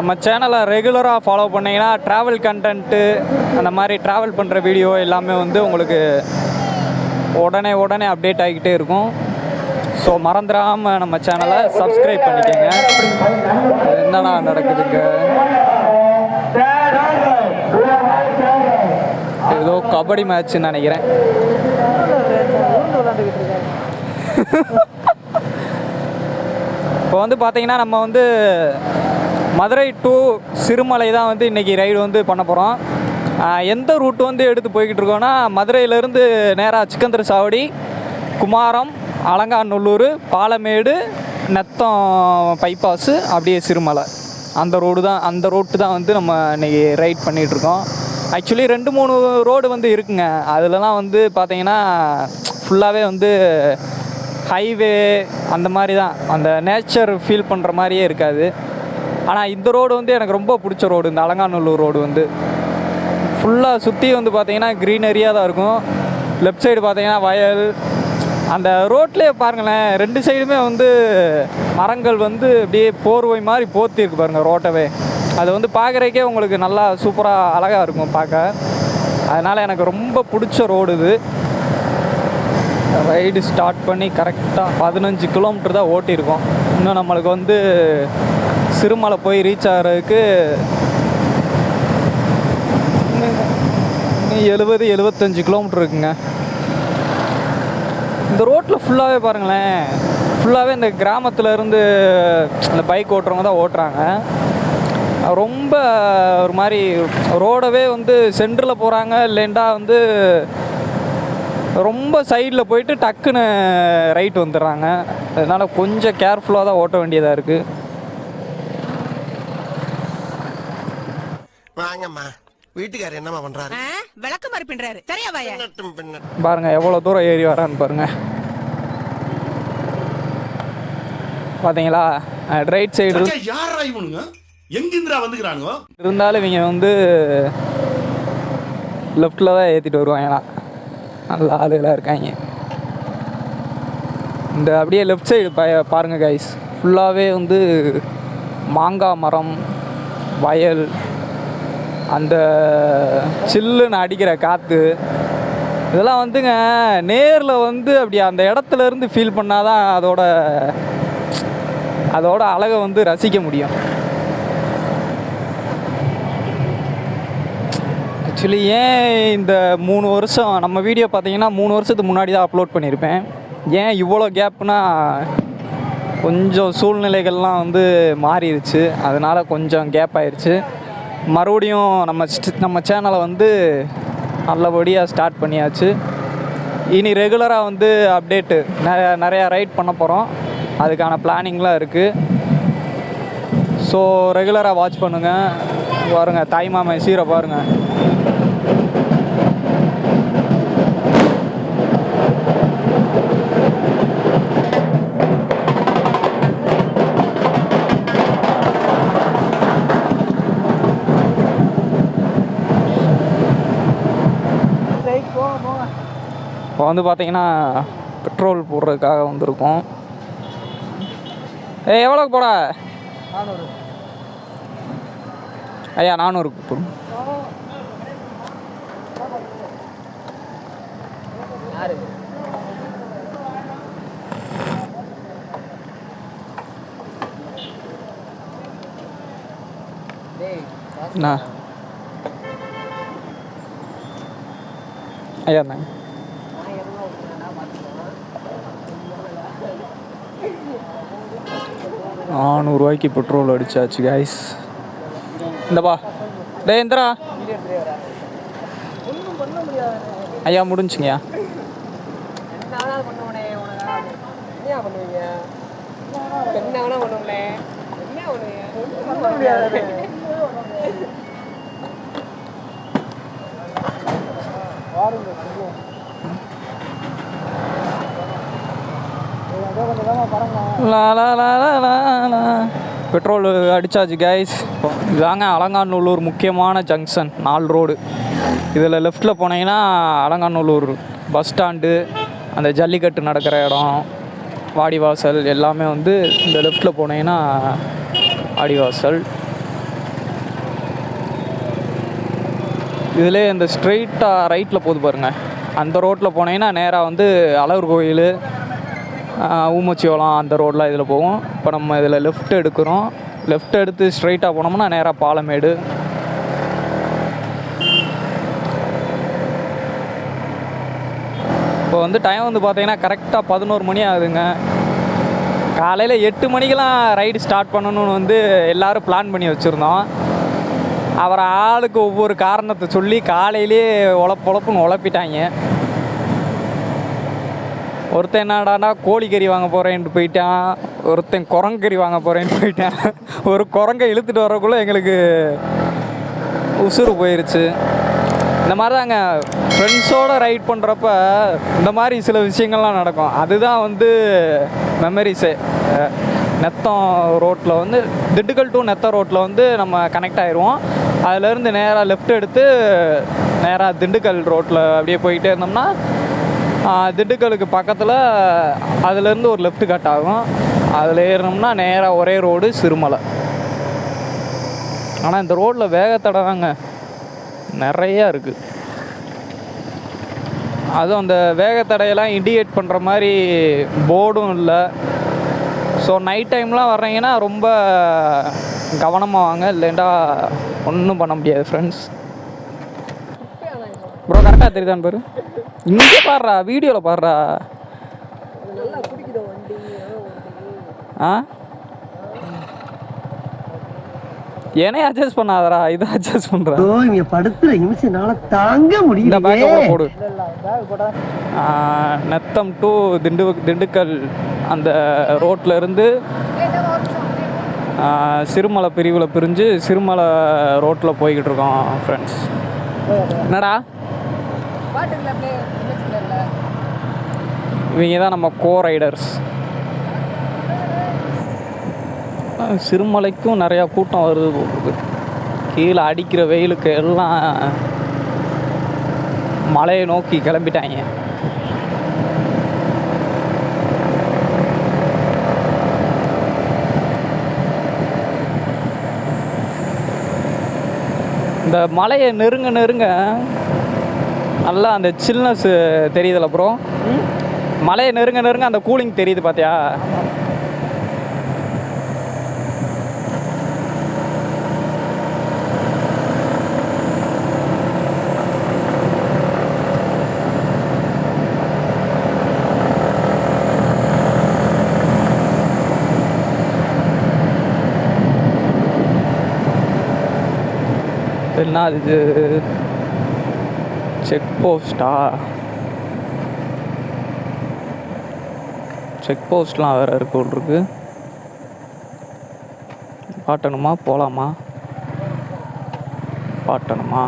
நம்ம சேனலை ரெகுலராக ஃபாலோ பண்ணிங்கன்னா ட்ராவல் கண்டென்ட்டு அந்த மாதிரி ட்ராவல் பண்ணுற வீடியோ எல்லாமே வந்து உங்களுக்கு உடனே அப்டேட் ஆகிக்கிட்டே இருக்கும். ஸோ மறந்துடாமல் நம்ம சேனலை சப்ஸ்கிரைப் பண்ணிக்கோங்க. என்னடா நடக்குதுங்க? ஏதோ கபடி மேட்ச்னு நினைக்கிறேன். இப்போ வந்து பார்த்தீங்கன்னா நம்ம வந்து மதுரை டு சிறுமலை தான் வந்து இன்றைக்கி ரைடு வந்து பண்ண போகிறோம். எந்த ரூட் வந்து எடுத்து போய்கிட்டு இருக்கோன்னா மதுரையிலேருந்து நேராக சிக்கந்தர் சாவடி, குமாரம், அலங்காநல்லூர், பாலமேடு, நத்தம் பைபாஸு, அப்படியே சிறுமலை அந்த ரோட்டு தான் வந்து நம்ம இன்றைக்கி ரைட் பண்ணிகிட்ருக்கோம். ஆக்சுவலி 2-3 ரோடு வந்து இருக்குங்க. அதிலலாம் வந்து பார்த்தீங்கன்னா ஃபுல்லாகவே வந்து ஹைவே அந்த மாதிரி தான், அந்த நேச்சர் ஃபீல் பண்ணுற மாதிரியே இருக்காது. ஆனால் இந்த ரோடு வந்து எனக்கு ரொம்ப பிடிச்ச ரோடு. இந்த அலங்காநல்லூர் ரோடு வந்து ஃபுல்லாக சுற்றி வந்து பார்த்திங்கன்னா க்ரீனரியாக தான் இருக்கும். லெஃப்ட் சைடு பார்த்திங்கன்னா வயல். அந்த ரோட்லேயே பாருங்களேன், 2 சைடுமே வந்து மரங்கள் வந்து அப்படியே போர்வை மாதிரி போர்த்தி இருக்கு பாருங்கள் ரோட்டவே. அது வந்து பார்க்குறக்கே உங்களுக்கு நல்லா சூப்பராக அழகாக இருக்கும் பார்க்க. அதனால் எனக்கு ரொம்ப பிடிச்ச ரோடு இது. ரைடு ஸ்டார்ட் பண்ணி கரெக்டாக 15 கிலோமீட்டர் தான் ஓட்டியிருக்கோம். இன்னும் நம்மளுக்கு வந்து சிறுமலை போய் ரீச் ஆகிறதுக்கு 70-75 கிலோமீட்டர் இருக்குங்க. இந்த ரோட்டில் ஃபுல்லாகவே பாருங்களேன், ஃபுல்லாகவே இந்த கிராமத்தில் இருந்து இந்த பைக் ஓட்டுறவங்க தான் ஓட்டுறாங்க. ரொம்ப ஒரு மாதிரி ரோடவே வந்து சென்டரில் போகிறாங்க, இல்லைண்டா வந்து ரொம்ப சைடில் போயிட்டு டக்குன்னு ரைட் வந்துடுறாங்க. அதனால் கொஞ்சம் கேர்ஃபுல்லாக தான் ஓட்ட வேண்டியதாக இருக்குது. வாங்கம்மா, வீட்டுக்காரர் என்னம்மா பண்றாரு? விளக்கு மாதிரி பின்றாரு. சரியா வாயா? பாருங்க எவ்வளோ தூரம் ஏறி வரான்னு பாருங்க. பார்த்தீங்களா ரைட் சைடு யாரா இவனுங்க? எங்கிந்திரா வந்துக்கிறானுங்க? இருந்தாலும் இவங்க வந்து லெஃப்டில் தான் ஏற்றிட்டு வருவாங்களாம். நல்ல ஆளுகளாக இருக்காங்க. இந்த அப்படியே லெஃப்ட் சைடு பாருங்கள் கைஸ், ஃபுல்லாகவே வந்து மாங்காய் மரம், வயல், அந்த சில்லுன்னு அடிக்கிற காற்று, இதெல்லாம் வந்துங்க நேரில் வந்து அப்படி அந்த இடத்துல இருந்து ஃபீல் பண்ணால் தான் அதோட அழகை வந்து ரசிக்க முடியும். ஆக்சுவலி ஏன் இந்த 3 வருஷம் நம்ம வீடியோ பார்த்தீங்கன்னா 3 வருஷத்துக்கு முன்னாடி தான் அப்லோட் பண்ணியிருப்பேன். ஏன் இவ்வளோ கேப்னா, கொஞ்சம் சூழ்நிலைகள்லாம் வந்து மாறிடுச்சு. அதனால் கொஞ்சம் கேப் ஆயிடுச்சு. மறுபடியும் நம்ம சேனலை வந்து நல்லபடியாக ஸ்டார்ட் பண்ணியாச்சு. இனி ரெகுலராக வந்து அப்டேட்டு நிறையா ரைட் பண்ண போகிறோம். அதுக்கான பிளானிங்லாம் இருக்குது. ஸோ ரெகுலராக வாட்ச் பண்ணுங்கள். பாருங்கள் தாய்மாமை சீரை பாருங்கள். இப்போ வந்து பார்த்தீங்கன்னா பெட்ரோல் போடுறதுக்காக வந்திருக்கோம். எவ்வளோக்கு போட? 400 ஐயா. 400 போடும். அண்ணா ஐயா தாங்க. ₹400 பெட்ரோல் அடிச்சாச்சு கைஸ். இந்தப்பா டே இந்திரா ஐயா முடிஞ்சுங்கய்யா. Petrol அடித்தாச்சு guys. இதாங்க அலங்காநல்லூர் முக்கியமான ஜங்ஷன், 4 ரோடு. இதில் லெஃப்ட்டில் போனீங்கன்னா அலங்காநல்லூர் பஸ் ஸ்டாண்டு, அந்த ஜல்லிக்கட்டு நடக்கிற இடம், வாடிவாசல் எல்லாமே வந்து இந்த லெஃப்ட்டில் போனீங்கன்னா வாடிவாசல். இதிலே இந்த ஸ்ட்ரெயிட்டாக ரைட்டில் போகுது பாருங்கள், அந்த ரோட்டில் போனீங்கன்னா நேராக வந்து அழகர் கோயில், ஊமச்சியோளம் அந்த ரோடெலாம் இதில் போகும். இப்போ நம்ம இதில் லெஃப்ட் எடுக்கிறோம். லெஃப்ட் எடுத்து ஸ்ட்ரெயிட்டாக போனோம்னா நேராக பாலமேடு. இப்போ வந்து டைம் வந்து பார்த்தீங்கன்னா கரெக்டாக 11 மணி ஆகுதுங்க. காலையில் 8 மணிக்கெலாம் ரைடு ஸ்டார்ட் பண்ணணும்னு வந்து எல்லோரும் பிளான் பண்ணி வச்சுருந்தோம். அவரை ஆளுக்கு ஒவ்வொரு காரணத்தை சொல்லி காலையிலே உழப்புன்னு உழப்பிட்டாங்க. ஒருத்தன் என்னடானா கோழிக்கறி வாங்க போகிறேன்ட்டு போயிட்டான், ஒருத்தன் குரங்கறி வாங்க போகிறேன்ட்டு போயிட்டான். ஒரு குரங்கை இழுத்துட்டு வரக்குள்ளே எங்களுக்கு உசுறு போயிடுச்சு. இந்த மாதிரி தாங்க ஃப்ரெண்ட்ஸோடு ரைட் பண்ணுறப்ப இந்த மாதிரி சில விஷயங்கள்லாம் நடக்கும். அதுதான் வந்து மெமரிஸே. நெத்தம் ரோட்டில் வந்து திண்டுக்கல் டு நெத்தம் ரோட்டில் வந்து நம்ம கனெக்ட் ஆயிடுவோம். அதுலேருந்து நேராக லெஃப்ட் எடுத்து நேராக திண்டுக்கல் ரோட்டில் அப்படியே போயிட்டே இருந்தோம்னா திண்டுக்கலுக்கு பக்கத்தில் அதுலேருந்து ஒரு லெஃப்ட் கட் ஆகும். அதில் ஏறினோம்னா நேராக ஒரே ரோடு சிறுமலை. ஆனால் இந்த ரோட்டில் வேகத்தடை தாங்க நிறையா இருக்குது. அதுவும் அந்த வேகத்தடையெல்லாம் இண்டிகேட் பண்ணுற மாதிரி போர்டும் இல்லை. ஸோ நைட் டைம்லாம் வர்றீங்கன்னா ரொம்ப கவனமாக வாங்க, இல்லைண்டா ஒன்றும் பண்ண முடியாது ஃப்ரெண்ட்ஸ். ப்ரோ கரெக்டாக தெரியுதான்னு பாரு, இங்கே பாடுறா, வீடியோவில் பாடுறா. ஆ ஏனே அட்ஜஸ்ட் பண்ணாதரா, இதை அட்ஜஸ்ட் பண்ணுறா. இங்க படுத்துற நிமிஷம்னால தாங்க முடியல. இந்த பேக்கை கூட போடு. நெத்தம் டு திண்டுக்கல் அந்த ரோட்டில் இருந்து சிறுமலை பிரிவில் பிரிஞ்சு சிறுமலை ரோட்டில் போய்கிட்டு இருக்கோம் ஃப்ரெண்ட்ஸ். என்னடா இவங்க தான் நம்ம கோ ரைடர்ஸ். சிறுமலைக்கும் நிறையா கூட்டம் வருது போகுது. கீழே அடிக்கிற வெயிலுக்கு எல்லாம் மலையை நோக்கி கிளம்பிட்டாங்க. இந்த மலையை நெருங்க நல்லா அந்த சில்னஸ் தெரியுதுல்ல ப்ரோ. மலையை நெருங்க அந்த கூலிங் தெரியுது பார்த்தியா. என்ன இது செக் போஸ்டா? செக் போஸ்ட்லாம் வேறு இருக்கு. பாட்டணுமா போகலாமா? பாட்டணுமா?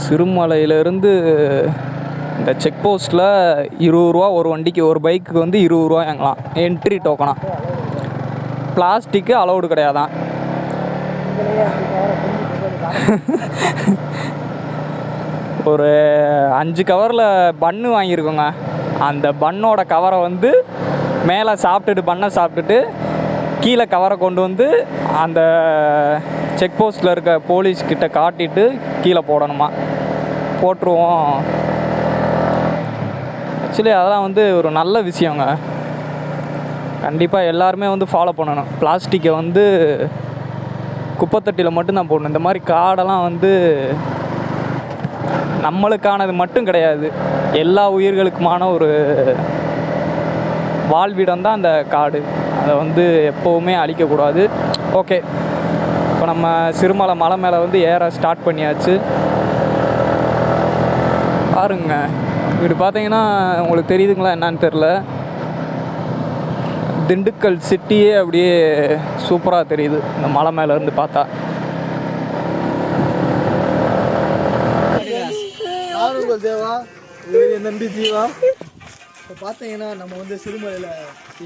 சிறுமலையிலேருந்து இந்த செக் போஸ்ட்டில் 20 ரூபா ஒரு வண்டிக்கு, ஒரு பைக்குக்கு வந்து 20 ரூபா வாங்கலாம் என்ட்ரி டோக்கனா. பிளாஸ்டிக்கு அலௌடு கிடையாதான். ஒரு 5 கவரில் பன்னு வாங்கியிருக்கோங்க. அந்த பன்னோட கவரை வந்து மேலே பன்னை சாப்பிட்டுட்டு கீழே கவரை கொண்டு வந்து அந்த செக் போஸ்ட்டில் இருக்க போலீஸ்கிட்ட காட்டிட்டு கீழே போடணுமா. போட்டுருவோம். ஆக்சுவலி அதெல்லாம் வந்து ஒரு நல்ல விஷயங்க. கண்டிப்பாக எல்லாருமே வந்து ஃபாலோ பண்ணணும். பிளாஸ்டிக்கை வந்து குப்பைத்தொட்டியில் மட்டும்தான் போடணும். இந்த மாதிரி காடெல்லாம் வந்து நம்மளுக்கானது மட்டும் கிடையாது, எல்லா உயிர்களுக்குமான ஒரு வாழ்விடம் தான் அந்த காடு. அதை வந்து எப்போவுமே அழிக்கக்கூடாது. ஓகே, இப்போ நம்ம சிறுமலை மலை மேலே வந்து ஏற ஸ்டார்ட் பண்ணியாச்சு. பாருங்க, இப்படி பார்த்தீங்கன்னா உங்களுக்கு தெரியுதுங்களா என்னன்னு தெரில, திண்டுக்கல் சிட்டியே அப்படியே சூப்பராக தெரியுது இந்த மலை மேலே இருந்து பார்த்தா. தேவா நம்பி ஜீவா. இப்போ பார்த்தீங்கன்னா நம்ம வந்து சிறுமலையில்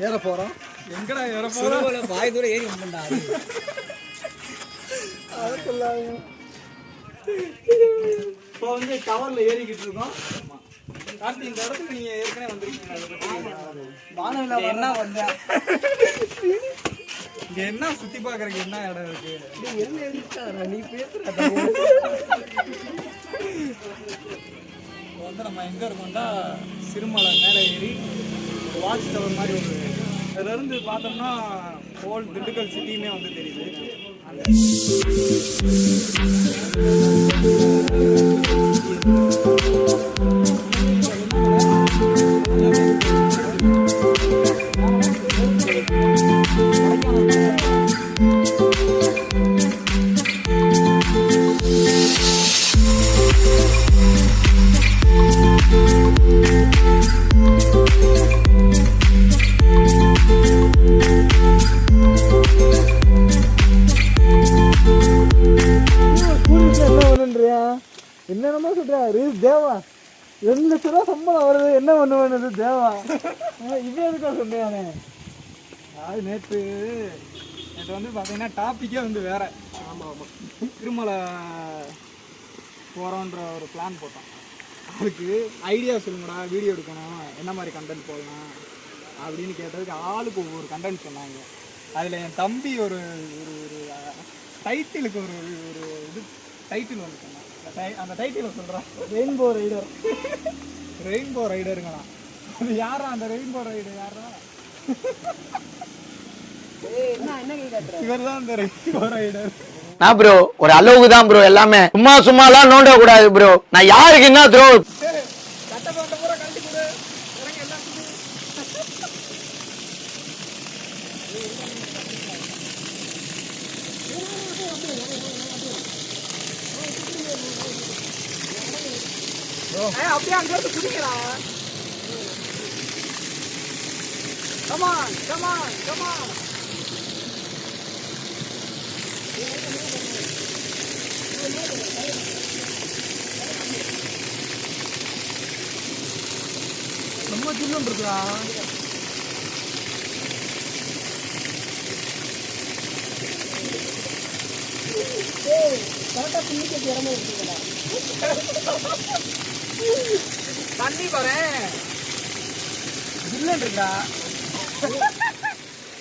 ஏற போகிறோம். எங்கடா ஏற போகிறோம்? பாய் தூரம் ஏறி வந்துடா. இப்போ வந்து டவரில் ஏறிக்கிட்டு இருக்கோம். கார்த்தி, இந்த இடத்துக்கு நீங்கள் ஏற்கனவே வந்திருக்கீங்க. என்ன வந்த இங்கே என்ன சுற்றி பார்க்குறதுக்கு என்ன இடம் இருக்கு? நீ பேசுற இப்போ வந்து நம்ம எங்கே இருக்கோம்னா சிறுமலை மேலே ஏறி வாட்ச் டவர் மாதிரி ஒரு அதுலேருந்து பார்த்தோம்னா ஹோல் திண்டுக்கல் சிட்டியுமே வந்து தெரியுது. என்னென்னமோ சொல்றா தேவா, 2 லட்ச ரூபா சம்பளம் வருது, என்ன பண்ணுவேன்னு தேவா. இது எதுக்கா சொன்னேன். அது நேற்று வந்து பார்த்தீங்கன்னா டாப்பிக்கே வந்து வேற. திருமலை போகிறோன்ற ஒரு பிளான் போட்டோம். அதுக்கு ஐடியா சொல்லுங்கடா, வீடியோ எடுக்கணும், என்ன மாதிரி கண்டென்ட் போடலாம் அப்படின்னு கேட்டதுக்கு ஆளுக்கு ஒவ்வொரு கண்டென்ட் சொன்னாங்க. அதில் என் தம்பி ஒரு ஒரு டைட்டிலுக்கு ஒரு இது டைட்டில் வந்து சொன்னான். அந்த டைட்டில் சொல்கிறான், ரெயின்போ ரைடர். ரெயின்போ ரைடருங்களா? அது யாரா அந்த ரெயின்போ ரைடர்? யாரா? இவர் தான் அந்த ரெயின்போ ரைடர். நான் ப்ரோ ஒரு அளவுக்கு தான் ப்ரோ, எல்லாமே சும்மா எல்லாம் நோண்ட கூடாது ப்ரோ. நான் யாருக்கு என்ன த்ரோ அப்படியே அங்க இருந்து குடிக்கலாம். Come on, come on, come on. ரொம்ப சில்லுன்னு இருக்குதா? தண்ணி பாரு ஜில்லுன்னு இருக்கா.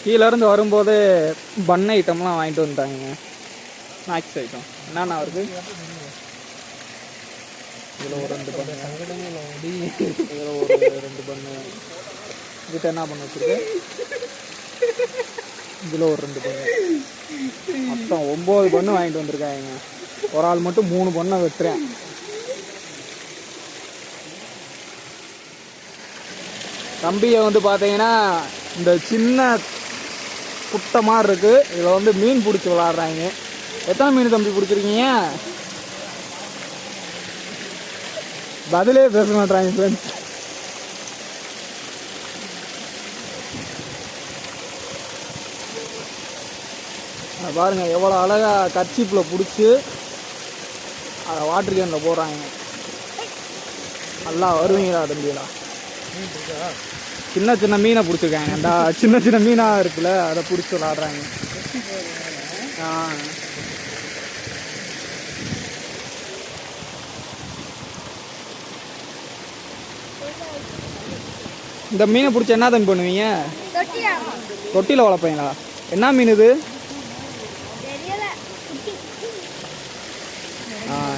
கீழேருந்து வரும்போது பன் ஐட்டம்லாம் வாங்கிட்டு வந்துட்டாங்க, ஸ்நாக்ஸ் ஐட்டம். என்னென்ன வருது? இதில் ஒரு 2 பண்ணு, இதில் ஒரு 2 பண்ணு, இதுகிட்ட என்ன பண்ண வச்சுருக்கு, இதில் ஒரு 2 பண்ணு, மொத்தம் 9 பண்ணு வாங்கிட்டு வந்திருக்காங்க. ஒரு ஆள் மட்டும் 3 பண்ணை வெட்டுறேன். தம்பியை வந்து பார்த்தீங்கன்னா இந்த சின்ன குட்டை மாதிரி இருக்குது, இதில் வந்து மீன் பிடிச்சி விளாட்றாங்க. எத்தனை மீன் தம்பி பிடிச்சிருக்கீங்க? பதிலே பேச மாட்டாங்க ஃப்ரெண்ட்ஸ். பாருங்கள் எவ்வளோ அழகாக கர்ச்சீப்பில் பிடிச்சி அதை வாட்டர் கேனில் போடுறாங்க. நல்லா வருவீங்களா தம்பிகளா? சின்ன சின்ன மீனை பிடிச்சிருக்காங்க. சின்ன சின்ன மீனாக இருக்குல்ல, அதை பிடிச்சி விளாட்றாங்க. இந்த மீனை பிடிச்சி என்ன தம்பி பண்ணுவீங்க? தொட்டியில் வளர்ப்பீங்களா? என்ன மீன் இது?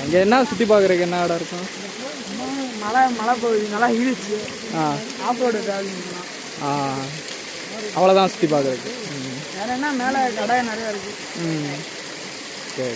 இங்கே என்ன சுற்றி பார்க்குறதுக்கு என்ன இடம் இருக்கும்? மலை பகுதி நல்லா ஹில்ஸ், ஆஃப் ரோடு டிராவலிங். அவ்வளோதான் சுற்றி பார்க்குறதுக்கு. வேற என்ன மேலே கடை நிறையா இருக்குது. சரி.